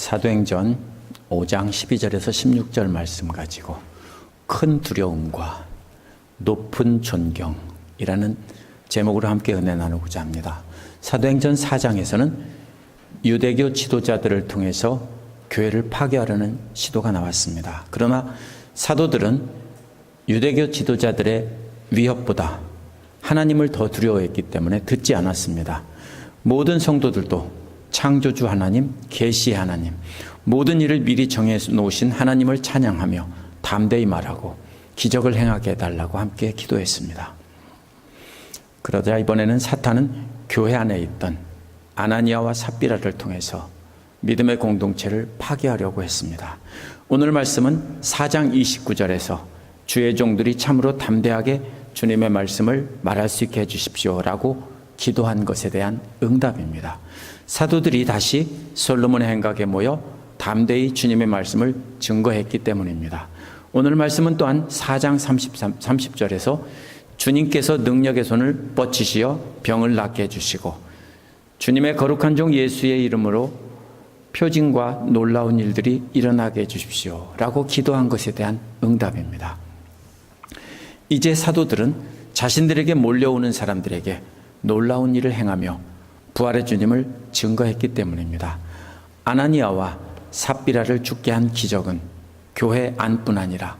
사도행전 5장 12절에서 16절 말씀 가지고 큰 두려움과 높은 존경이라는 제목으로 함께 은혜 나누고자 합니다. 사도행전 4장에서는 유대교 지도자들을 통해서 교회를 파괴하려는 시도가 나왔습니다. 그러나 사도들은 유대교 지도자들의 위협보다 하나님을 더 두려워했기 때문에 듣지 않았습니다. 모든 성도들도 창조주 하나님, 계시의 하나님, 모든 일을 미리 정해 놓으신 하나님을 찬양하며 담대히 말하고 기적을 행하게 해달라고 함께 기도했습니다. 그러자 이번에는 사탄은 교회 안에 있던 아나니아와 삽비라를 통해서 믿음의 공동체를 파괴하려고 했습니다. 오늘 말씀은 4장 29절에서 주의 종들이 참으로 담대하게 주님의 말씀을 말할 수 있게 해주십시오라고 기도한 것에 대한 응답입니다. 사도들이 다시 솔로몬의 행각에 모여 담대히 주님의 말씀을 증거했기 때문입니다. 오늘 말씀은 또한 4장 30절에서 주님께서 능력의 손을 뻗치시어 병을 낫게 해주시고 주님의 거룩한 종 예수의 이름으로 표징과 놀라운 일들이 일어나게 해주십시오 라고 기도한 것에 대한 응답입니다. 이제 사도들은 자신들에게 몰려오는 사람들에게 놀라운 일을 행하며 부활의 주님을 증거했기 때문입니다. 아나니아와 삽비라를 죽게 한 기적은 교회 안뿐 아니라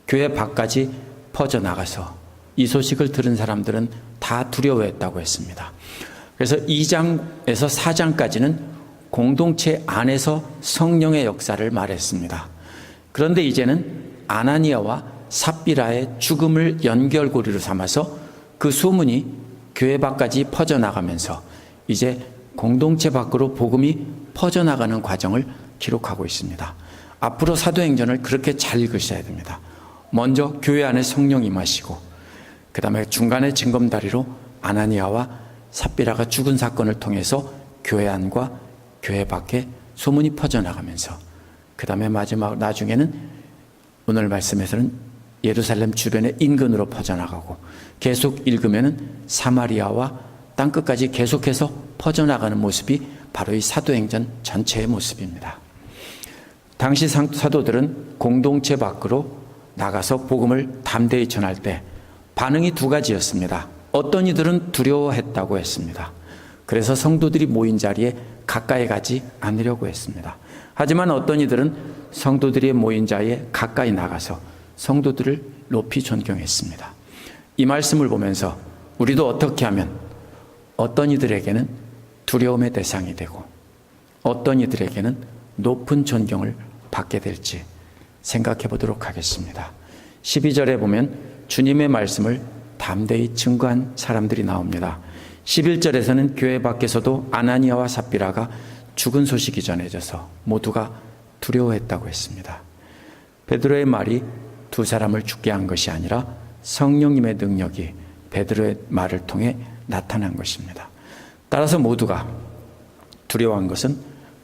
교회 밖까지 퍼져나가서 이 소식을 들은 사람들은 다 두려워했다고 했습니다. 그래서 2장에서 4장까지는 공동체 안에서 성령의 역사를 말했습니다. 그런데 이제는 아나니아와 삽비라의 죽음을 연결고리로 삼아서 그 소문이 교회 밖까지 퍼져나가면서 이제 공동체 밖으로 복음이 퍼져나가는 과정을 기록하고 있습니다. 앞으로 사도행전을 그렇게 잘 읽으셔야 됩니다. 먼저 교회 안에 성령이 임하시고 그 다음에 중간에 징검다리로 아나니아와 삽비라가 죽은 사건을 통해서 교회 안과 교회 밖에 소문이 퍼져나가면서 그 다음에 마지막 나중에는 오늘 말씀에서는 예루살렘 주변의 인근으로 퍼져나가고 계속 읽으면은 사마리아와 땅끝까지 계속해서 퍼져나가는 모습이 바로 이 사도행전 전체의 모습입니다. 당시 사도들은 공동체 밖으로 나가서 복음을 담대히 전할 때 반응이 두 가지였습니다. 어떤 이들은 두려워했다고 했습니다. 그래서 성도들이 모인 자리에 가까이 가지 않으려고 했습니다. 하지만 어떤 이들은 성도들이 모인 자리에 가까이 나가서 성도들을 높이 존경했습니다. 이 말씀을 보면서 우리도 어떻게 하면 어떤 이들에게는 두려움의 대상이 되고 어떤 이들에게는 높은 존경을 받게 될지 생각해 보도록 하겠습니다. 12절에 보면 주님의 말씀을 담대히 증거한 사람들이 나옵니다. 11절에서는 교회 밖에서도 아나니아와 삽비라가 죽은 소식이 전해져서 모두가 두려워했다고 했습니다. 베드로의 말이 두 사람을 죽게 한 것이 아니라 성령님의 능력이 베드로의 말을 통해 나타난 것입니다. 따라서 모두가 두려워한 것은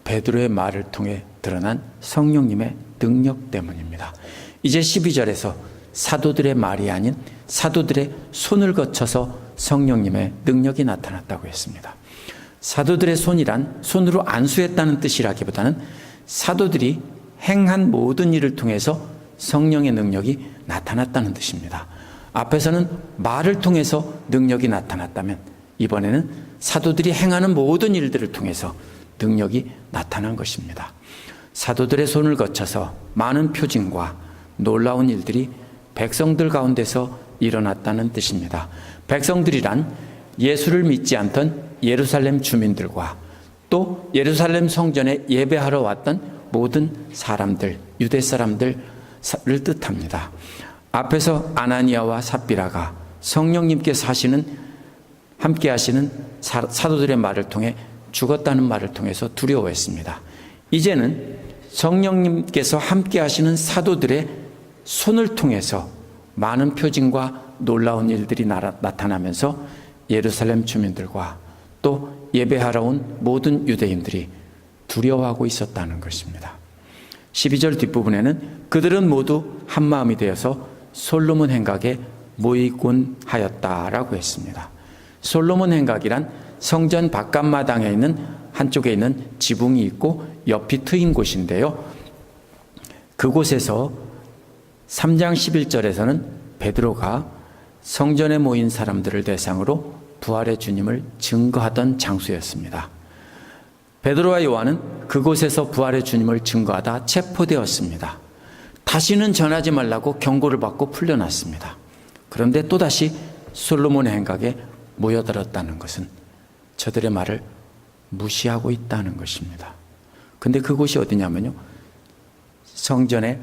베드로의 말을 통해 드러난 성령님의 능력 때문입니다. 이제 12절에서 사도들의 말이 아닌 사도들의 손을 거쳐서 성령님의 능력이 나타났다고 했습니다. 사도들의 손이란 손으로 안수했다는 뜻이라기보다는 사도들이 행한 모든 일을 통해서 성령의 능력이 나타났다는 뜻입니다. 앞에서는 말을 통해서 능력이 나타났다면 이번에는 사도들이 행하는 모든 일들을 통해서 능력이 나타난 것입니다. 사도들의 손을 거쳐서 많은 표징과 놀라운 일들이 백성들 가운데서 일어났다는 뜻입니다. 백성들이란 예수를 믿지 않던 예루살렘 주민들과 또 예루살렘 성전에 예배하러 왔던 모든 사람들, 유대 사람들을 뜻합니다. 앞에서 아나니아와 삽비라가 성령님께서 함께 하시는 사도들의 말을 통해 죽었다는 말을 통해서 두려워했습니다. 이제는 성령님께서 함께 하시는 사도들의 손을 통해서 많은 표징과 놀라운 일들이 나타나면서 예루살렘 주민들과 또 예배하러 온 모든 유대인들이 두려워하고 있었다는 것입니다. 12절 뒷부분에는 그들은 모두 한마음이 되어서 솔로몬 행각에 모이곤 하였다라고 했습니다. 솔로몬 행각이란 성전 바깥마당에 있는 한쪽에 있는 지붕이 있고 옆이 트인 곳인데요. 그곳에서 3장 11절에서는 베드로가 성전에 모인 사람들을 대상으로 부활의 주님을 증거하던 장소였습니다. 베드로와 요한은 그곳에서 부활의 주님을 증거하다 체포되었습니다. 다시는 전하지 말라고 경고를 받고 풀려났습니다. 그런데 또다시 솔로몬의 행각에 모여들었다는 것은 저들의 말을 무시하고 있다는 것입니다. 근데 그곳이 어디냐면요, 성전의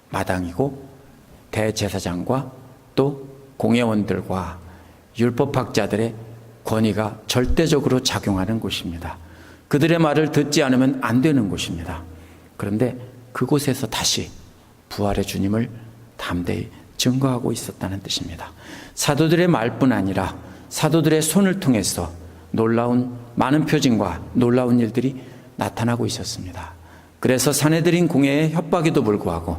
마당이고 대제사장과 또 공회원들과 율법학자들의 권위가 절대적으로 작용하는 곳입니다. 그들의 말을 듣지 않으면 안 되는 곳입니다. 그런데 그곳에서 다시 부활의 주님을 담대히 증거하고 있었다는 뜻입니다. 사도들의 말뿐 아니라 사도들의 손을 통해서 놀라운 많은 표징과 놀라운 일들이 나타나고 있었습니다. 그래서 산헤드린 공회의 협박에도 불구하고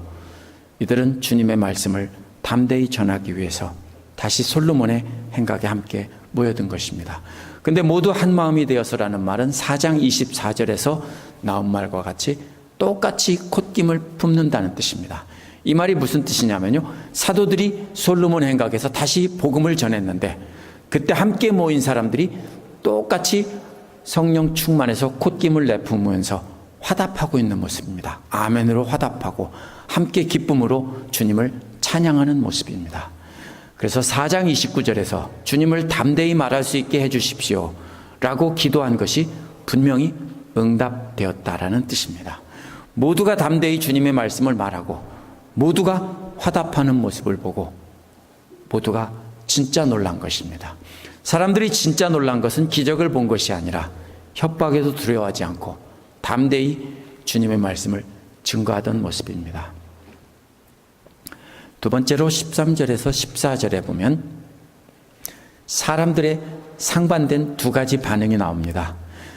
이들은 주님의 말씀을 담대히 전하기 위해서 다시 솔로몬의 행각에 함께 모여든 것입니다. 근데 모두 한 마음이 되어서라는 말은 4장 24절에서 나온 말과 같이 똑같이 콧김을 품는다는 뜻입니다. 이 말이 무슨 뜻이냐면요, 사도들이 솔로몬 행각에서 다시 복음을 전했는데 그때 함께 모인 사람들이 똑같이 성령 충만해서 콧김을 내뿜으면서 화답하고 있는 모습입니다. 아멘으로 화답하고 함께 기쁨으로 주님을 찬양하는 모습입니다. 그래서 4장 29절에서 주님을 담대히 말할 수 있게 해주십시오 라고 기도한 것이 분명히 응답되었다라는 뜻입니다. 모두가 담대히 주님의 말씀을 말하고 모두가 화답하는 모습을 보고 모두가 진짜 놀란 것입니다. 사람들이 진짜 놀란 것은 기적을 본 것이 아니라 협박에도 두려워하지 않고 담대히 주님의 말씀을 증거하던 모습입니다. 두 번째로 13절에서 14절에 보면 사람들의 상반된 두 가지 반응이 나옵니다.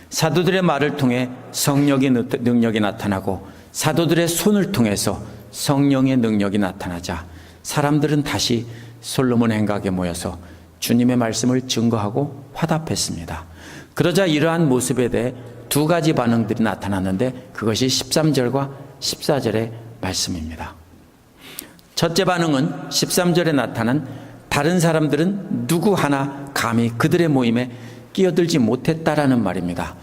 사도들의 말을 통해 성령의 능력이 나타나고 사도들의 손을 통해서 성령의 능력이 나타나자 사람들은 다시 솔로몬 행각에 모여서 주님의 말씀을 증거하고 화답했습니다. 그러자 이러한 모습에 대해 두 가지 반응들이 나타났는데 그것이 13절과 14절의 말씀입니다. 첫째 반응은 13절에 나타난 다른 사람들은 누구 하나 감히 그들의 모임에 끼어들지 못했다라는 말입니다.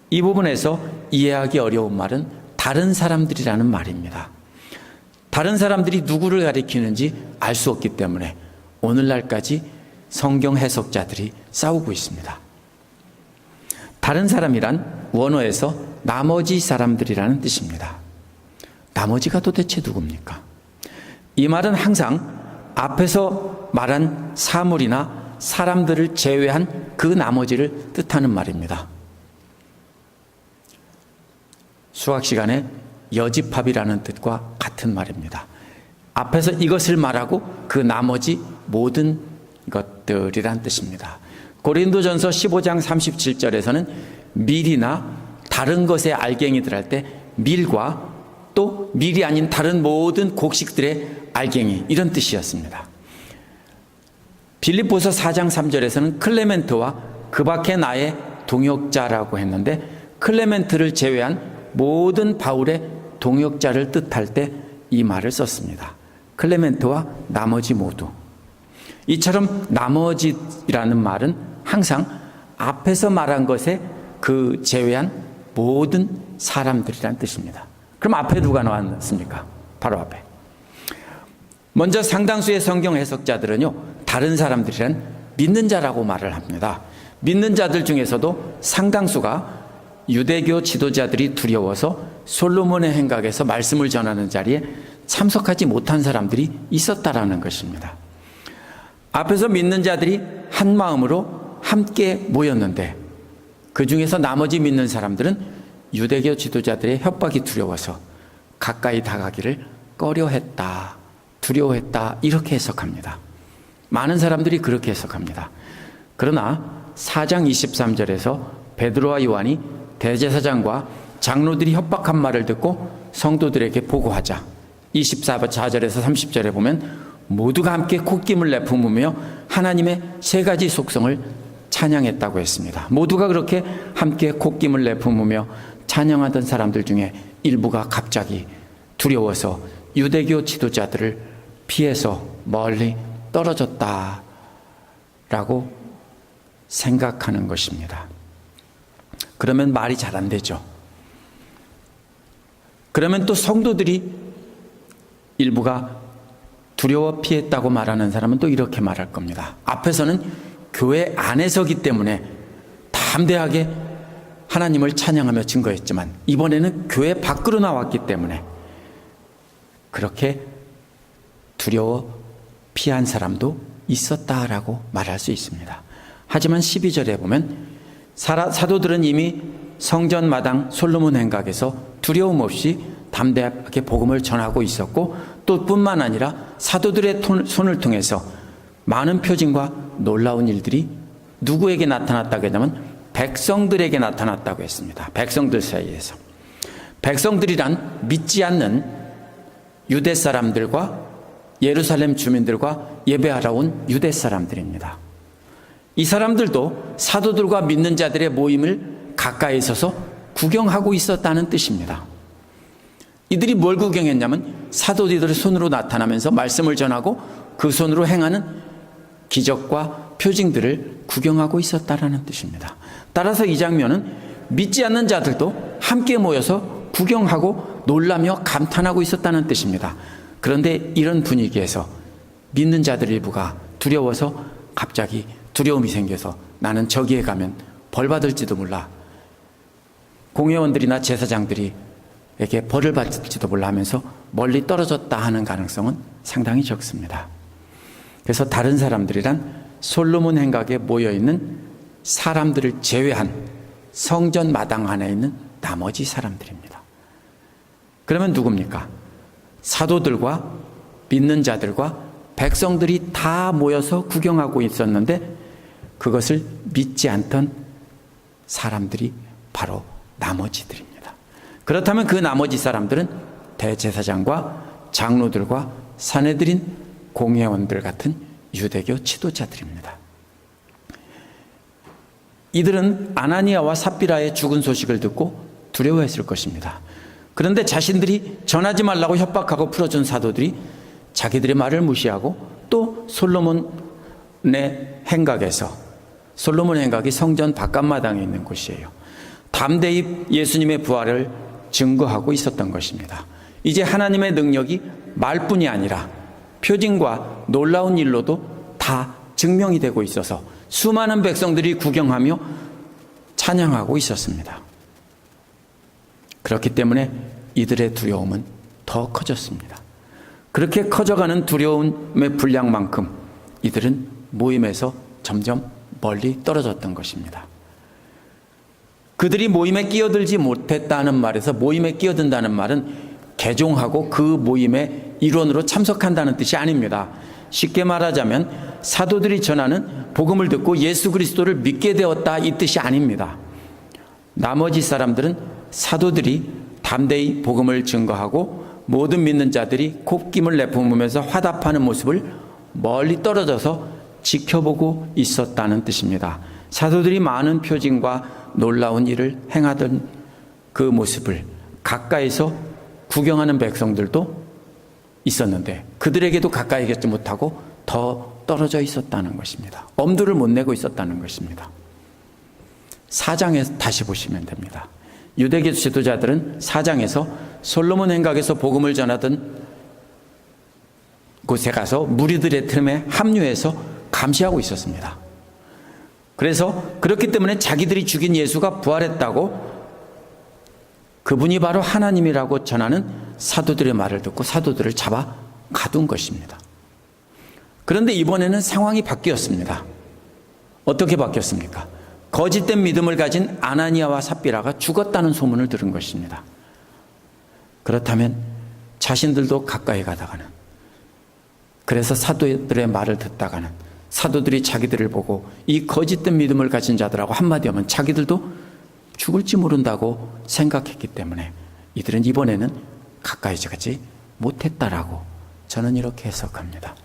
이 부분에서 이해하기 어려운 말은 다른 사람들이라는 말입니다. 다른 사람들이 누구를 가리키는지 알 수 없기 때문에 오늘날까지 성경 해석자들이 싸우고 있습니다. 다른 사람이란 원어에서 나머지 사람들이라는 뜻입니다. 나머지가 도대체 누굽니까? 이 말은 항상 앞에서 말한 사물이나 사람들을 제외한 그 나머지를 뜻하는 말입니다. 수학 시간에 여집합이라는 뜻과 같은 말입니다. 앞에서 이것을 말하고 그 나머지 모든 것들이란 뜻입니다. 고린도전서 15장 37절에서는 밀이나 다른 것의 알갱이들 할 때 밀과 또 밀이 아닌 다른 모든 곡식들의 알갱이 이런 뜻이었습니다. 빌립보서 4장 3절에서는 클레멘트와 그 밖에 나의 동역자라고 했는데 클레멘트를 제외한 모든 바울의 동역자를 뜻할 때 이 말을 썼습니다. 클레멘트와 나머지 모두. 이처럼 나머지라는 말은 항상 앞에서 말한 것에 그 제외한 모든 사람들이란 뜻입니다. 그럼 앞에 누가 나왔습니까? 바로 앞에. 먼저 상당수의 성경 해석자들은요, 다른 사람들이란 믿는 자라고 말을 합니다. 믿는 자들 중에서도 상당수가 유대교 지도자들이 두려워서 솔로몬의 행각에서 말씀을 전하는 자리에 참석하지 못한 사람들이 있었다라는 것입니다. 앞에서 믿는 자들이 한 마음으로 함께 모였는데 그 중에서 나머지 믿는 사람들은 유대교 지도자들의 협박이 두려워서 가까이 다가기를 꺼려했다, 두려워했다 이렇게 해석합니다. 많은 사람들이 그렇게 해석합니다. 그러나 4장 23절에서 베드로와 요한이 대제사장과 장로들이 협박한 말을 듣고 성도들에게 보고하자 24절에서 30절에 보면 모두가 함께 콧김을 내뿜으며 하나님의 세 가지 속성을 찬양했다고 했습니다. 모두가 그렇게 함께 콧김을 내뿜으며 찬양하던 사람들 중에 일부가 갑자기 두려워서 유대교 지도자들을 피해서 멀리 떨어졌다라고 생각하는 것입니다. 그러면 말이 잘 안 되죠. 그러면 또 성도들이 일부가 두려워 피했다고 말하는 사람은 또 이렇게 말할 겁니다. 앞에서는 교회 안에서기 때문에 담대하게 하나님을 찬양하며 증거했지만 이번에는 교회 밖으로 나왔기 때문에 그렇게 두려워 피한 사람도 있었다라고 말할 수 있습니다. 하지만 12절에 보면 사도들은 이미 성전 마당 솔로몬 행각에서 두려움 없이 담대하게 복음을 전하고 있었고 또 뿐만 아니라 사도들의 손을 통해서 많은 표징과 놀라운 일들이 누구에게 나타났다고 했냐면 백성들에게 나타났다고 했습니다. 백성들 사이에서. 백성들이란 믿지 않는 유대 사람들과 예루살렘 주민들과 예배하러 온 유대 사람들입니다. 이 사람들도 사도들과 믿는 자들의 모임을 가까이 서서 구경하고 있었다는 뜻입니다. 이들이 뭘 구경했냐면 사도들의 손으로 나타나면서 말씀을 전하고 그 손으로 행하는 기적과 표징들을 구경하고 있었다는 뜻입니다. 따라서 이 장면은 믿지 않는 자들도 함께 모여서 구경하고 놀라며 감탄하고 있었다는 뜻입니다. 그런데 이런 분위기에서 믿는 자들 일부가 두려워서 갑자기 두려움이 생겨서 나는 저기에 가면 벌 받을지도 몰라. 공회원들이나 제사장들이 에게 벌을 받을지도 몰라 하면서 멀리 떨어졌다 하는 가능성은 상당히 적습니다. 그래서 다른 사람들이란 솔로몬 행각에 모여있는 사람들을 제외한 성전 마당 안에 있는 나머지 사람들입니다. 그러면 누굽니까? 사도들과 믿는 자들과 백성들이 다 모여서 구경하고 있었는데 그것을 믿지 않던 사람들이 바로 나머지들입니다. 그렇다면 그 나머지 사람들은 대제사장과 장로들과 사내들인 공회원들 같은 유대교 지도자들입니다. 이들은 아나니아와 삽비라의 죽은 소식을 듣고 두려워했을 것입니다. 그런데 자신들이 전하지 말라고 협박하고 풀어준 사도들이 자기들의 말을 무시하고 또 솔로몬의 행각에서, 솔로몬 행각이 성전 바깥마당에 있는 곳이에요. 담대히 예수님의 부활을 증거하고 있었던 것입니다. 이제 하나님의 능력이 말뿐이 아니라 표징과 놀라운 일로도 다 증명이 되고 있어서 수많은 백성들이 구경하며 찬양하고 있었습니다. 그렇기 때문에 이들의 두려움은 더 커졌습니다. 그렇게 커져가는 두려움의 분량만큼 이들은 모임에서 점점 멀리 떨어졌던 것입니다. 그들이 모임에 끼어들지 못했다는 말에서 모임에 끼어든다는 말은 개종하고 그 모임의 일원으로 참석한다는 뜻이 아닙니다. 쉽게 말하자면 사도들이 전하는 복음을 듣고 예수 그리스도를 믿게 되었다 이 뜻이 아닙니다. 나머지 사람들은 사도들이 담대히 복음을 증거하고 모든 믿는 자들이 콧김을 내뿜으면서 화답하는 모습을 멀리 떨어져서 지켜보고 있었다는 뜻입니다. 사도들이 많은 표징과 놀라운 일을 행하던 그 모습을 가까이서 구경하는 백성들도 있었는데 그들에게도 가까이 가지 못하고 더 떨어져 있었다는 것입니다. 엄두를 못 내고 있었다는 것입니다. 4장에 다시 보시면 됩니다. 유대교 지도자들은 4장에서 솔로몬 행각에서 복음을 전하던 곳에 가서 무리들의 틈에 합류해서 감시하고 있었습니다. 그래서 그렇기 때문에 자기들이 죽인 예수가 부활했다고 그분이 바로 하나님이라고 전하는 사도들의 말을 듣고 사도들을 잡아 가둔 것입니다. 그런데 이번에는 상황이 바뀌었습니다. 어떻게 바뀌었습니까? 거짓된 믿음을 가진 아나니아와 삽비라가 죽었다는 소문을 들은 것입니다. 그렇다면 자신들도 가까이 가다가는, 그래서 사도들의 말을 듣다가는 사도들이 자기들을 보고 이 거짓된 믿음을 가진 자들하고 한마디 하면 자기들도 죽을지 모른다고 생각했기 때문에 이들은 이번에는 가까이 가지 못했다라고 저는 이렇게 해석합니다.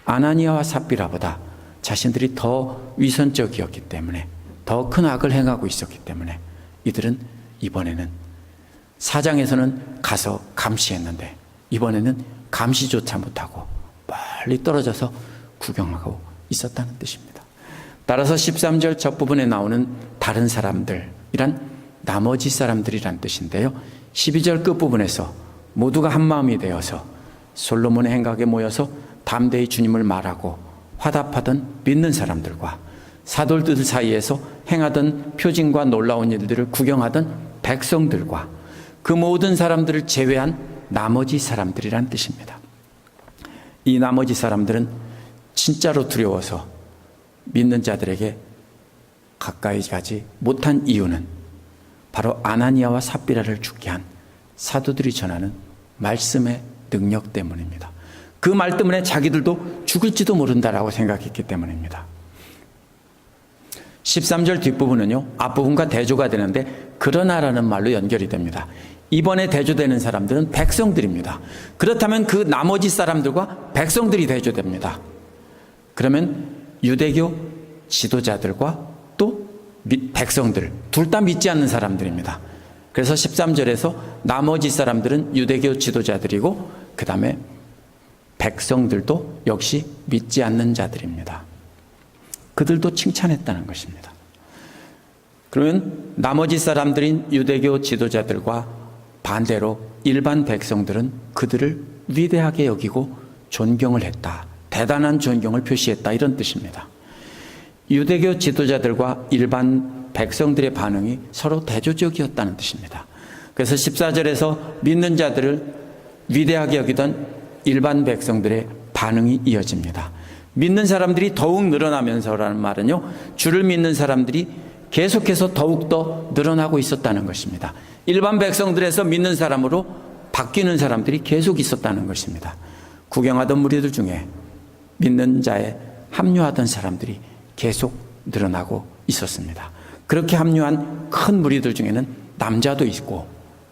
아나니아와 삽비라보다 자신들이 더 위선적이었기 때문에, 더 큰 악을 행하고 있었기 때문에 이들은 이번에는 4장에서는 가서 감시했는데 이번에는 감시조차 못하고 멀리 떨어져서 구경하고 있었다는 뜻입니다. 따라서 13절 첫 부분에 나오는 다른 사람들이란 나머지 사람들이란 뜻인데요. 12절 끝부분에서 모두가 한마음이 되어서 솔로몬의 행각에 모여서 담대히 주님을 말하고 화답하던 믿는 사람들과 사돌들 사이에서 행하던 표징과 놀라운 일들을 구경하던 백성들과 그 모든 사람들을 제외한 나머지 사람들이란 뜻입니다. 이 나머지 사람들은 진짜로 두려워서 믿는 자들에게 가까이 가지 못한 이유는 바로 아나니아와 삽비라를 죽게 한 사도들이 전하는 말씀의 능력 때문입니다. 그 말 때문에 자기들도 죽을지도 모른다라고 생각했기 때문입니다. 13절 뒷부분은요, 앞부분과 대조가 되는데 그러나라는 말로 연결이 됩니다. 이번에 대조되는 사람들은 백성들입니다. 그렇다면 그 나머지 사람들과 백성들이 대조됩니다. 그러면 유대교 지도자들과 또 백성들 둘 다 믿지 않는 사람들입니다. 그래서 13절에서 나머지 사람들은 유대교 지도자들이고 그 다음에 백성들도 역시 믿지 않는 자들입니다. 그들도 칭찬했다는 것입니다. 그러면 나머지 사람들인 유대교 지도자들과 반대로 일반 백성들은 그들을 위대하게 여기고 존경을 했다. 대단한 존경을 표시했다. 이런 뜻입니다. 유대교 지도자들과 일반 백성들의 반응이 서로 대조적이었다는 뜻입니다. 그래서 14절에서 믿는 자들을 위대하게 여기던 일반 백성들의 반응이 이어집니다. 믿는 사람들이 더욱 늘어나면서라는 말은요, 주를 믿는 사람들이 계속해서 더욱더 늘어나고 있었다는 것입니다. 일반 백성들에서 믿는 사람으로 바뀌는 사람들이 계속 있었다는 것입니다. 구경하던 무리들 중에 믿는 자에 합류하던 사람들이 계속 늘어나고 있었습니다. 그렇게 합류한 큰 무리들 중에는 남자도 있고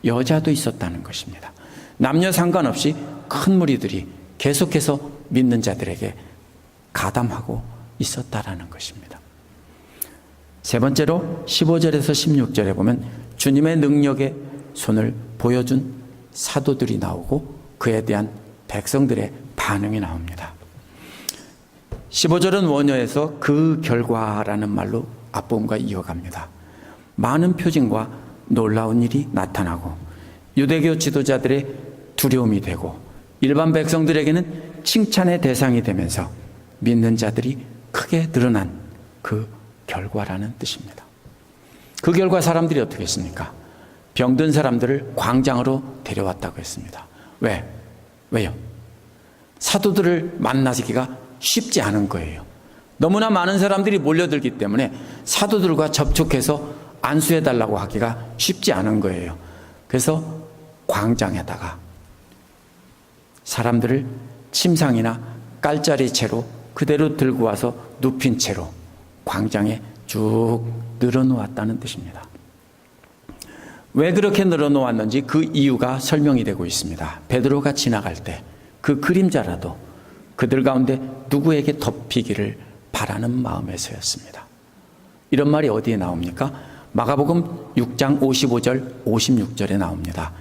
여자도 있었다는 것입니다. 남녀 상관없이 큰 무리들이 계속해서 믿는 자들에게 가담하고 있었다라는 것입니다. 세 번째로 15절에서 16절에 보면 주님의 능력의 손을 보여준 사도들이 나오고 그에 대한 백성들의 반응이 나옵니다. 15절은 원어에서 그 결과라는 말로 앞부분과 이어갑니다. 많은 표징과 놀라운 일이 나타나고 유대교 지도자들의 두려움이 되고 일반 백성들에게는 칭찬의 대상이 되면서 믿는 자들이 크게 늘어난 그 결과라는 뜻입니다. 그 결과 사람들이 어떻게 했습니까? 병든 사람들을 광장으로 데려왔다고 했습니다. 왜요? 사도들을 만나기가 쉽지 않은 거예요. 너무나 많은 사람들이 몰려들기 때문에 사도들과 접촉해서 안수해달라고 하기가 쉽지 않은 거예요. 그래서 광장에다가 사람들을 침상이나 깔자리 채로 그대로 들고 와서 눕힌 채로 광장에 쭉 늘어놓았다는 뜻입니다. 왜 그렇게 늘어놓았는지 그 이유가 설명이 되고 있습니다. 베드로가 지나갈 때 그 그림자라도 그들 가운데 누구에게 덮이기를 바라는 마음에서였습니다. 이런 말이 어디에 나옵니까? 마가복음 6장 55절 56절에 나옵니다.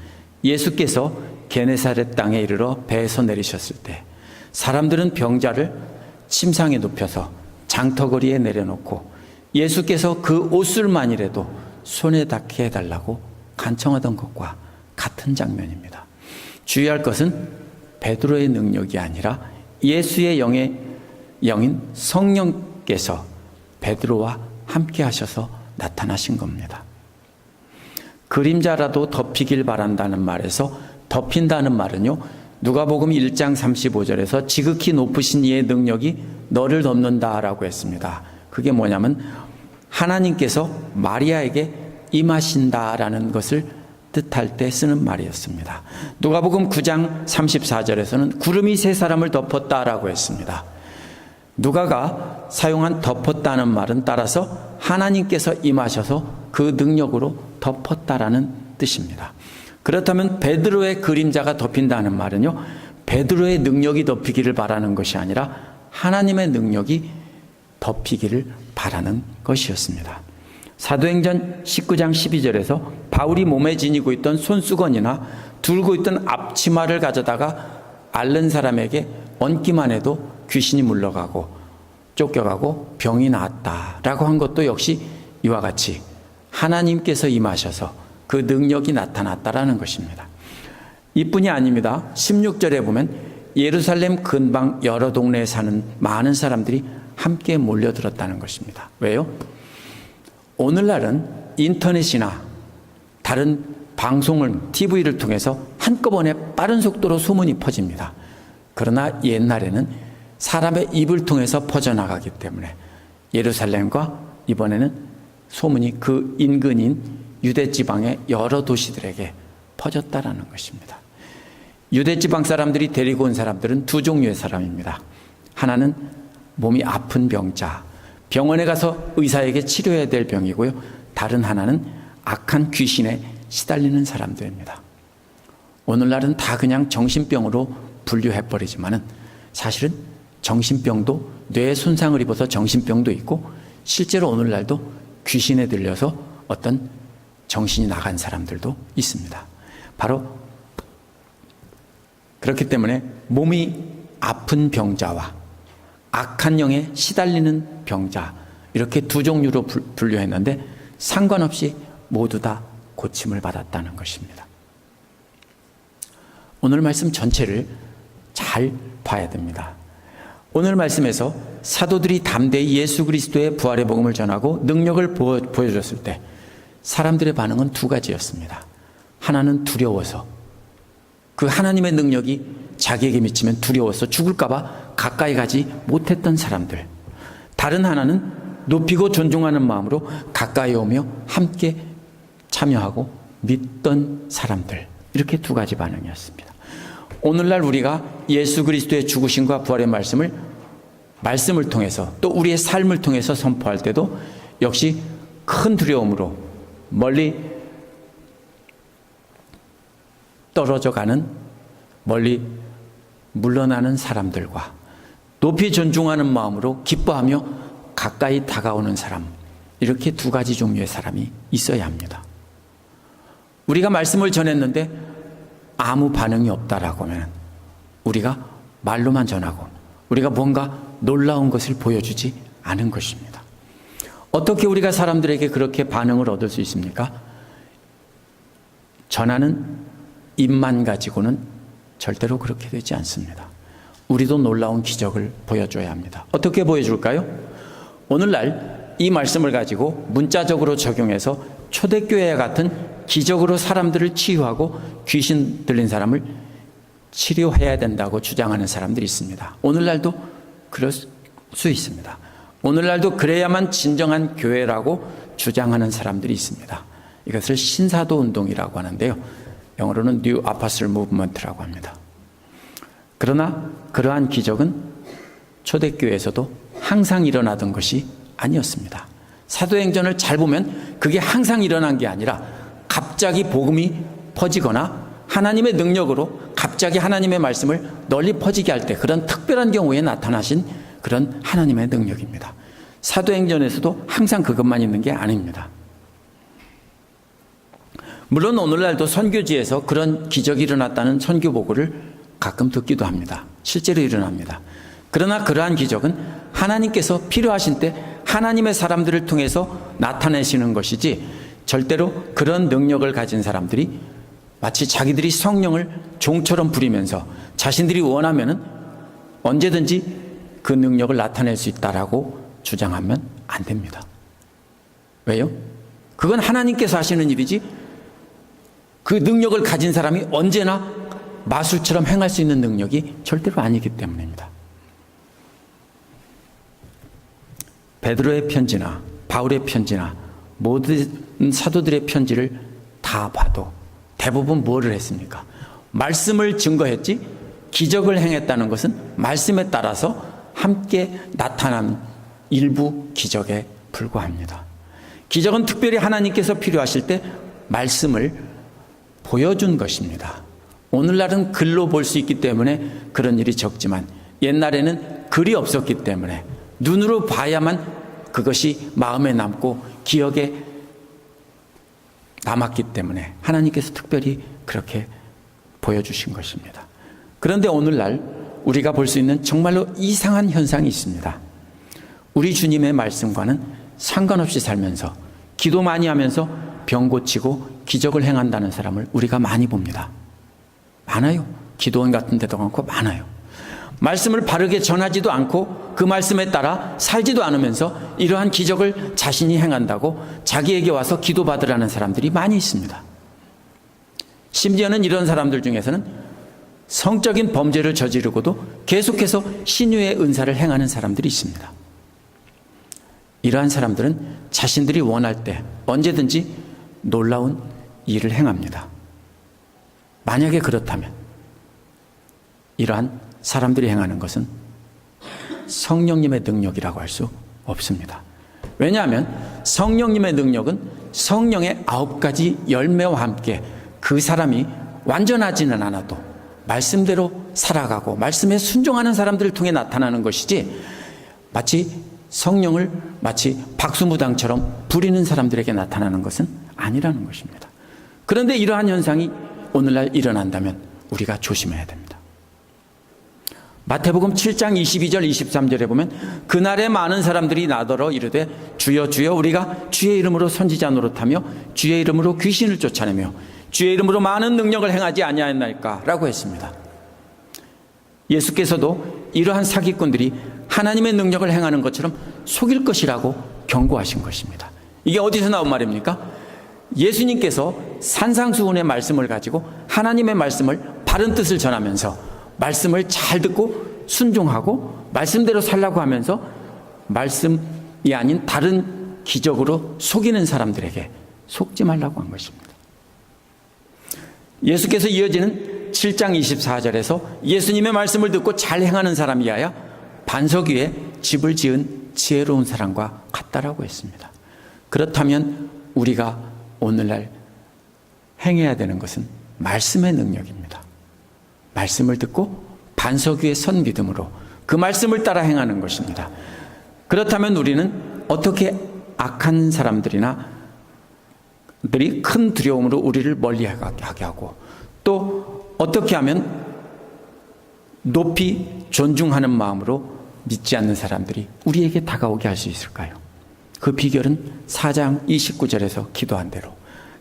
예수께서 게네사렛 땅에 이르러 배에서 내리셨을 때 사람들은 병자를 침상에 눕혀서 장터거리에 내려놓고 예수께서 그 옷을만이라도 손에 닿게 해달라고 간청하던 것과 같은 장면입니다. 주의할 것은 베드로의 능력이 아니라 예수의 영인 성령께서 베드로와 함께 하셔서 나타나신 겁니다. 그림자라도 덮이길 바란다는 말에서 덮인다는 말은요, 누가복음 1장 35절에서 지극히 높으신 이의 능력이 너를 덮는다라고 했습니다. 그게 뭐냐면 하나님께서 마리아에게 임하신다라는 것을 뜻할 때 쓰는 말이었습니다. 누가복음 9장 34절에서는 구름이 세 사람을 덮었다라고 했습니다. 누가가 사용한 덮었다는 말은 따라서 하나님께서 임하셔서 그 능력으로 덮었다라는 뜻입니다. 그렇다면 베드로의 그림자가 덮인다는 말은요, 베드로의 능력이 덮이기를 바라는 것이 아니라 하나님의 능력이 덮이기를 바라는 것이었습니다. 사도행전 19장 12절에서 바울이 몸에 지니고 있던 손수건이나 들고 있던 앞치마를 가져다가 앓는 사람에게 얹기만 해도 귀신이 물러가고 쫓겨가고 병이 나았다라고 한 것도 역시 이와 같이 하나님께서 임하셔서 그 능력이 나타났다라는 것입니다. 이뿐이 아닙니다. 16절에 보면 예루살렘 근방 여러 동네에 사는 많은 사람들이 함께 몰려들었다는 것입니다. 왜요? 오늘날은 인터넷이나 다른 방송을, TV를 통해서 한꺼번에 빠른 속도로 소문이 퍼집니다. 그러나 옛날에는 사람의 입을 통해서 퍼져나가기 때문에 예루살렘과 이번에는 소문이 그 인근인 유대 지방의 여러 도시들에게 퍼졌다라는 것입니다. 유대 지방 사람들이 데리고 온 사람들은 두 종류의 사람입니다. 하나는 몸이 아픈 병자, 병원에 가서 의사에게 치료해야 될 병이고요. 다른 하나는 악한 귀신에 시달리는 사람들입니다. 오늘날은 다 그냥 정신병으로 분류해버리지만은 사실은 정신병도 뇌에 손상을 입어서 정신병도 있고 실제로 오늘날도 귀신에 들려서 어떤 정신이 나간 사람들도 있습니다. 바로 그렇기 때문에 몸이 아픈 병자와 악한 영에 시달리는 병자 이렇게 두 종류로 분류했는데 상관없이 모두 다 고침을 받았다는 것입니다. 오늘 말씀 전체를 잘 봐야 됩니다. 오늘 말씀에서 사도들이 담대히 예수 그리스도의 부활의 복음을 전하고 능력을 보여줬을 때 사람들의 반응은 두 가지였습니다. 하나는 두려워서 그 하나님의 능력이 자기에게 미치면 두려워서 죽을까 봐 가까이 가지 못했던 사람들. 다른 하나는 높이고 존중하는 마음으로 가까이 오며 함께 참여하고 믿던 사람들. 이렇게 두 가지 반응이었습니다. 오늘날 우리가 예수 그리스도의 죽으심과 부활의 말씀을 통해서 또 우리의 삶을 통해서 선포할 때도 역시 큰 두려움으로 멀리 떨어져 가는, 멀리 물러나는 사람들과 높이 존중하는 마음으로 기뻐하며 가까이 다가오는 사람, 이렇게 두 가지 종류의 사람이 있어야 합니다. 우리가 말씀을 전했는데 아무 반응이 없다라고 하면 우리가 말로만 전하고 우리가 뭔가 놀라운 것을 보여주지 않은 것입니다. 어떻게 우리가 사람들에게 그렇게 반응을 얻을 수 있습니까? 전하는 입만 가지고는 절대로 그렇게 되지 않습니다. 우리도 놀라운 기적을 보여줘야 합니다. 어떻게 보여줄까요? 오늘날 이 말씀을 가지고 문자적으로 적용해서 초대교회와 같은 기적으로 사람들을 치유하고 귀신 들린 사람을 치료해야 된다고 주장하는 사람들이 있습니다. 오늘날도 그럴 수 있습니다. 오늘날도 그래야만 진정한 교회라고 주장하는 사람들이 있습니다. 이것을 신사도 운동이라고 하는데요. 영어로는 New Apostle Movement라고 합니다. 그러나 그러한 기적은 초대교회에서도 항상 일어나던 것이 아니었습니다. 사도행전을 잘 보면 그게 항상 일어난 게 아니라 갑자기 복음이 퍼지거나 하나님의 능력으로 갑자기 하나님의 말씀을 널리 퍼지게 할 때 그런 특별한 경우에 나타나신 그런 하나님의 능력입니다. 사도행전에서도 항상 그것만 있는 게 아닙니다. 물론 오늘날도 선교지에서 그런 기적이 일어났다는 선교 보고를 가끔 듣기도 합니다. 실제로 일어납니다. 그러나 그러한 기적은 하나님께서 필요하신 때 하나님의 사람들을 통해서 나타내시는 것이지 절대로 그런 능력을 가진 사람들이 마치 자기들이 성령을 종처럼 부리면서 자신들이 원하면은 언제든지 그 능력을 나타낼 수 있다라고 주장하면 안 됩니다. 왜요? 그건 하나님께서 하시는 일이지 그 능력을 가진 사람이 언제나 마술처럼 행할 수 있는 능력이 절대로 아니기 때문입니다. 베드로의 편지나 바울의 편지나 모든 사도들의 편지를 다 봐도 대부분 뭐를 했습니까? 말씀을 증거했지 기적을 행했다는 것은 말씀에 따라서 함께 나타난 일부 기적에 불과합니다. 기적은 특별히 하나님께서 필요하실 때 말씀을 보여준 것입니다. 오늘날은 글로 볼 수 있기 때문에 그런 일이 적지만 옛날에는 글이 없었기 때문에 눈으로 봐야만 그것이 마음에 남고 기억에 남았기 때문에 하나님께서 특별히 그렇게 보여주신 것입니다. 그런데 오늘날 우리가 볼 수 있는 정말로 이상한 현상이 있습니다. 우리 주님의 말씀과는 상관없이 살면서 기도 많이 하면서 병 고치고 기적을 행한다는 사람을 우리가 많이 봅니다. 많아요. 기도원 같은 데도 많고 많아요. 말씀을 바르게 전하지도 않고 그 말씀에 따라 살지도 않으면서 이러한 기적을 자신이 행한다고 자기에게 와서 기도받으라는 사람들이 많이 있습니다. 심지어는 이런 사람들 중에서는 성적인 범죄를 저지르고도 계속해서 신유의 은사를 행하는 사람들이 있습니다. 이러한 사람들은 자신들이 원할 때 언제든지 놀라운 일을 행합니다. 만약에 그렇다면 이러한 사람들이 행하는 것은 성령님의 능력이라고 할 수 없습니다. 왜냐하면 성령님의 능력은 성령의 9가지 열매와 함께 그 사람이 완전하지는 않아도 말씀대로 살아가고 말씀에 순종하는 사람들을 통해 나타나는 것이지, 마치 성령을 마치 박수무당처럼 부리는 사람들에게 나타나는 것은 아니라는 것입니다. 그런데 이러한 현상이 오늘날 일어난다면 우리가 조심해야 됩니다. 마태복음 7장 22절 23절에 보면 그날에 많은 사람들이 나더러 이르되 주여 주여 우리가 주의 이름으로 선지자 노릇하며 주의 이름으로 귀신을 쫓아내며 주의 이름으로 많은 능력을 행하지 아니하였나이까 라고 했습니다. 예수께서도 이러한 사기꾼들이 하나님의 능력을 행하는 것처럼 속일 것이라고 경고하신 것입니다. 이게 어디서 나온 말입니까? 예수님께서 산상수훈의 말씀을 가지고 하나님의 말씀을 바른 뜻을 전하면서 말씀을 잘 듣고 순종하고 말씀대로 살라고 하면서 말씀이 아닌 다른 기적으로 속이는 사람들에게 속지 말라고 한 것입니다. 예수께서 이어지는 7장 24절에서 예수님의 말씀을 듣고 잘 행하는 사람이야야 반석 위에 집을 지은 지혜로운 사람과 같다라고 했습니다. 그렇다면 우리가 오늘날 행해야 되는 것은 말씀의 능력입니다. 말씀을 듣고 반석 위에 선 믿음으로 그 말씀을 따라 행하는 것입니다. 그렇다면 우리는 어떻게 악한 사람들이 큰 두려움으로 우리를 멀리하게 하고 또 어떻게 하면 높이 존중하는 마음으로 믿지 않는 사람들이 우리에게 다가오게 할 수 있을까요? 그 비결은 4장 29절에서 기도한 대로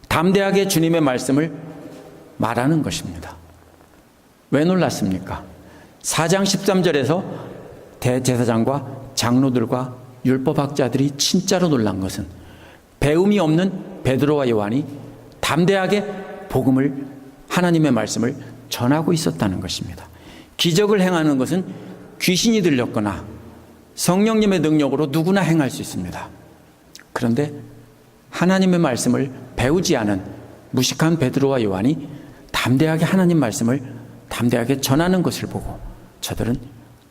담대하게 주님의 말씀을 말하는 것입니다. 왜 놀랐습니까? 4장 13절에서 대제사장과 장로들과 율법학자들이 진짜로 놀란 것은 배움이 없는 베드로와 요한이 담대하게 복음을, 하나님의 말씀을 전하고 있었다는 것입니다. 기적을 행하는 것은 귀신이 들렸거나 성령님의 능력으로 누구나 행할 수 있습니다. 그런데 하나님의 말씀을 배우지 않은 무식한 베드로와 요한이 담대하게 하나님 말씀을 담대하게 전하는 것을 보고 저들은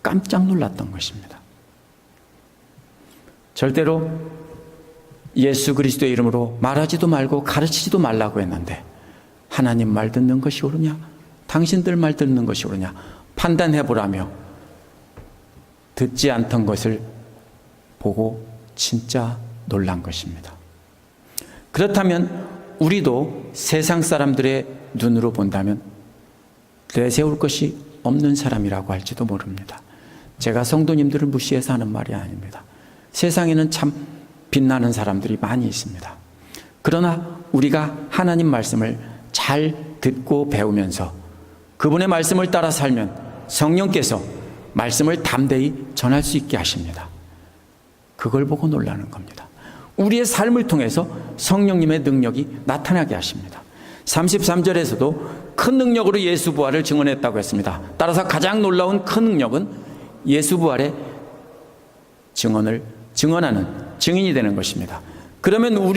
깜짝 놀랐던 것입니다. 절대로 예수 그리스도의 이름으로 말하지도 말고 가르치지도 말라고 했는데 하나님 말 듣는 것이 옳으냐, 당신들 말 듣는 것이 옳으냐 판단해보라며 듣지 않던 것을 보고 진짜 놀란 것입니다. 그렇다면 우리도 세상 사람들의 눈으로 본다면 내세울 것이 없는 사람이라고 할지도 모릅니다. 제가 성도님들을 무시해서 하는 말이 아닙니다. 세상에는 참 빛나는 사람들이 많이 있습니다. 그러나 우리가 하나님 말씀을 잘 듣고 배우면서 그분의 말씀을 따라 살면 성령께서 말씀을 담대히 전할 수 있게 하십니다. 그걸 보고 놀라는 겁니다. 우리의 삶을 통해서 성령님의 능력이 나타나게 하십니다. 33절에서도 큰 능력으로 예수 부활을 증언했다고 했습니다. 따라서 가장 놀라운 큰 능력은 예수 부활의 증언하는 증인이 되는 것입니다. 그러면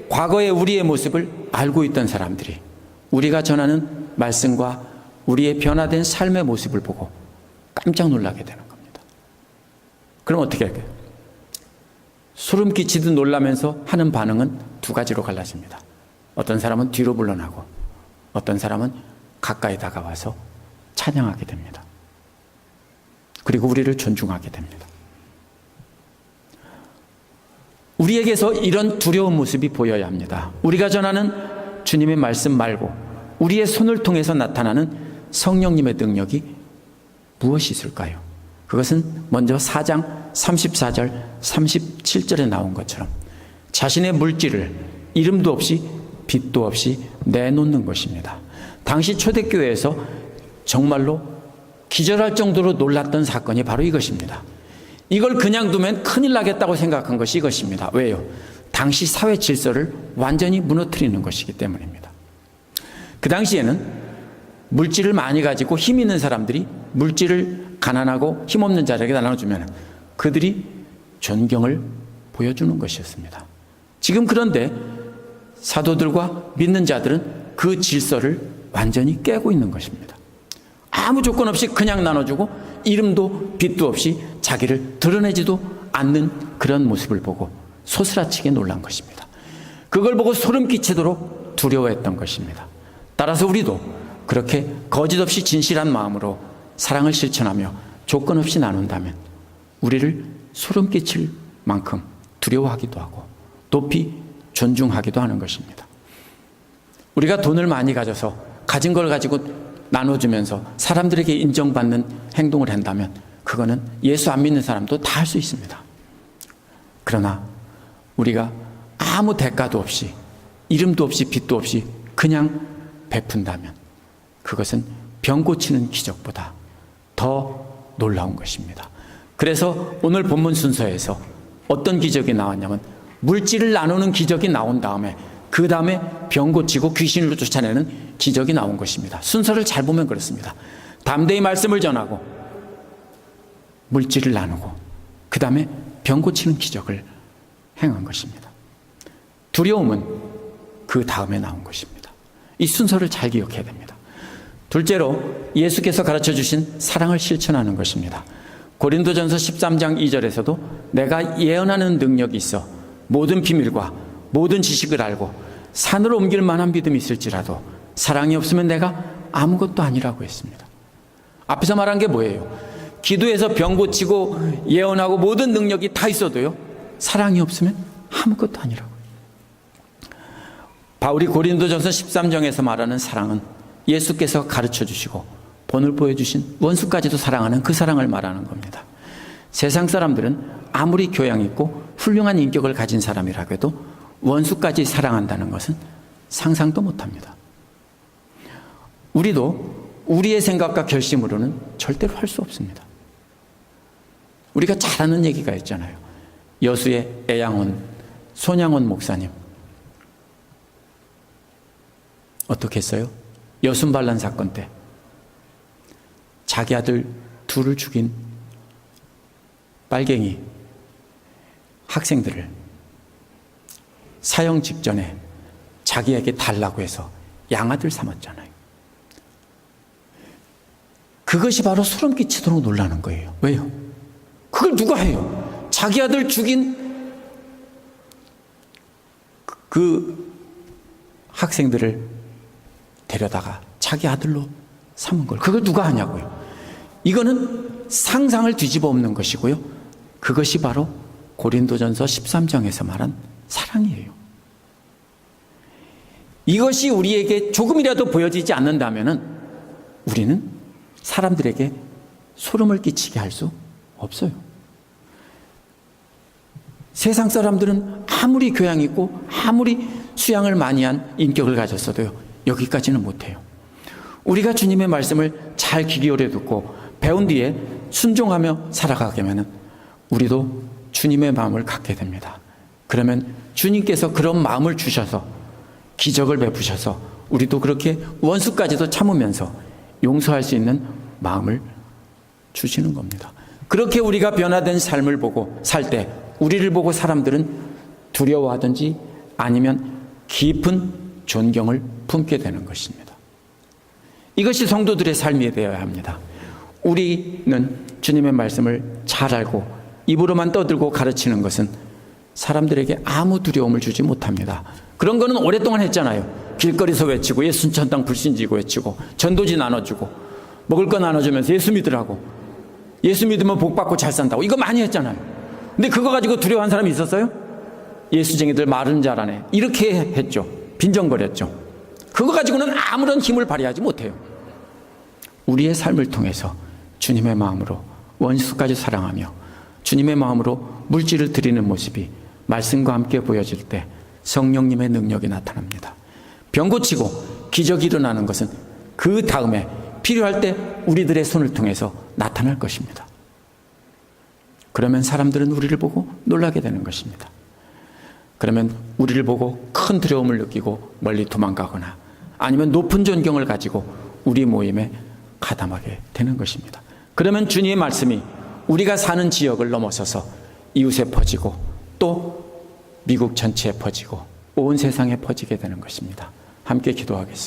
과거의 우리의 모습을 알고 있던 사람들이 우리가 전하는 말씀과 우리의 변화된 삶의 모습을 보고 깜짝 놀라게 되는 겁니다. 그럼 어떻게 할까요? 소름 끼치듯 놀라면서 하는 반응은 두 가지로 갈라집니다. 어떤 사람은 뒤로 물러나고 어떤 사람은 가까이 다가와서 찬양하게 됩니다. 그리고 우리를 존중하게 됩니다. 우리에게서 이런 두려운 모습이 보여야 합니다. 우리가 전하는 주님의 말씀 말고 우리의 손을 통해서 나타나는 성령님의 능력이 무엇이 있을까요? 그것은 먼저 4장 34절 37절에 나온 것처럼 자신의 물질을 이름도 없이 빛도 없이 내놓는 것입니다. 당시 초대교회에서 정말로 기절할 정도로 놀랐던 사건이 바로 이것입니다. 이걸 그냥 두면 큰일 나겠다고 생각한 것이 이것입니다. 왜요? 당시 사회 질서를 완전히 무너뜨리는 것이기 때문입니다. 그 당시에는 물질을 많이 가지고 힘 있는 사람들이 물질을 가난하고 힘없는 자들에게 나눠주면 그들이 존경을 보여주는 것이었습니다. 지금 그런데 사도들과 믿는 자들은 그 질서를 완전히 깨고 있는 것입니다. 아무 조건 없이 그냥 나눠주고 이름도 빛도 없이 자기를 드러내지도 않는 그런 모습을 보고 소스라치게 놀란 것입니다. 그걸 보고 소름 끼치도록 두려워했던 것입니다. 따라서 우리도 그렇게 거짓없이 진실한 마음으로 사랑을 실천하며 조건 없이 나눈다면 우리를 소름 끼칠 만큼 두려워하기도 하고 높이 존중하기도 하는 것입니다. 우리가 돈을 많이 가져서 가진 걸 가지고 나눠주면서 사람들에게 인정받는 행동을 한다면 그거는 예수 안 믿는 사람도 다 할 수 있습니다. 그러나 우리가 아무 대가도 없이 이름도 없이 빛도 없이 그냥 베푼다면 그것은 병 고치는 기적보다 더 놀라운 것입니다. 그래서 오늘 본문 순서에서 어떤 기적이 나왔냐면 물질을 나누는 기적이 나온 다음에 그 다음에 병 고치고 귀신을 쫓아내는 기적이 나온 것입니다. 순서를 잘 보면 그렇습니다. 담대히 말씀을 전하고 물질을 나누고 그 다음에 병 고치는 기적을 행한 것입니다. 두려움은 그 다음에 나온 것입니다. 이 순서를 잘 기억해야 됩니다. 둘째로 예수께서 가르쳐 주신 사랑을 실천하는 것입니다. 고린도전서 13장 2절에서도 내가 예언하는 능력이 있어 모든 비밀과 모든 지식을 알고 산으로 옮길 만한 믿음이 있을지라도 사랑이 없으면 내가 아무것도 아니라고 했습니다. 앞에서 말한 게 뭐예요? 기도해서 병 고치고 예언하고 모든 능력이 다 있어도요 사랑이 없으면 아무것도 아니라고요. 바울이 고린도전서 13장에서 말하는 사랑은 예수께서 가르쳐 주시고 본을 보여주신 원수까지도 사랑하는 그 사랑을 말하는 겁니다. 세상 사람들은 아무리 교양 있고 훌륭한 인격을 가진 사람이라고 해도 원수까지 사랑한다는 것은 상상도 못합니다. 우리도 우리의 생각과 결심으로는 절대로 할 수 없습니다. 우리가 잘 아는 얘기가 있잖아요. 여수의 애양원 손양원 목사님 어떻게 했어요? 여순반란 사건 때 자기 아들 둘을 죽인 빨갱이 학생들을 사형 직전에 자기에게 달라고 해서 양아들 삼았잖아요. 그것이 바로 소름 끼치도록 놀라는 거예요. 왜요? 그걸 누가 해요? 자기 아들 죽인 그 학생들을 데려다가 자기 아들로 삼은 걸 그걸 누가 하냐고요. 이거는 상상을 뒤집어 엎는 것이고요. 그것이 바로 고린도전서 13장에서 말한 사랑이에요. 이것이 우리에게 조금이라도 보여지지 않는다면 우리는 사람들에게 소름을 끼치게 할 수 없어요. 세상 사람들은 아무리 교양 있고 아무리 수양을 많이 한 인격을 가졌어도요 여기까지는 못해요. 우리가 주님의 말씀을 잘 귀 기울여 듣고 배운 뒤에 순종하며 살아가게 하면 우리도 주님의 마음을 갖게 됩니다. 그러면 주님께서 그런 마음을 주셔서 기적을 베푸셔서 우리도 그렇게 원수까지도 참으면서 용서할 수 있는 마음을 주시는 겁니다. 그렇게 우리가 변화된 삶을 보고 살 때 우리를 보고 사람들은 두려워하든지 아니면 깊은 존경을 품게 되는 것입니다. 이것이 성도들의 삶이 되어야 합니다. 우리는 주님의 말씀을 잘 알고 입으로만 떠들고 가르치는 것은 사람들에게 아무 두려움을 주지 못합니다. 그런 거는 오랫동안 했잖아요. 길거리에서 외치고 예수 천당 불신지고 외치고 전도지 나눠주고 먹을 거 나눠주면서 예수 믿으라고 예수 믿으면 복 받고 잘 산다고 이거 많이 했잖아요. 근데 그거 가지고 두려워한 사람이 있었어요? 예수쟁이들 말은 잘하네. 이렇게 했죠. 빈정거렸죠. 그거 가지고는 아무런 힘을 발휘하지 못해요. 우리의 삶을 통해서 주님의 마음으로 원수까지 사랑하며 주님의 마음으로 물질을 드리는 모습이 말씀과 함께 보여질 때 성령님의 능력이 나타납니다. 병 고치고 기적이 일어나는 것은 그 다음에 필요할 때 우리들의 손을 통해서 나타날 것입니다. 그러면 사람들은 우리를 보고 놀라게 되는 것입니다. 그러면 우리를 보고 큰 두려움을 느끼고 멀리 도망가거나 아니면 높은 존경을 가지고 우리 모임에 가담하게 되는 것입니다. 그러면 주님의 말씀이 우리가 사는 지역을 넘어서서 이웃에 퍼지고 또 미국 전체에 퍼지고 온 세상에 퍼지게 되는 것입니다. 함께 기도하겠습니다.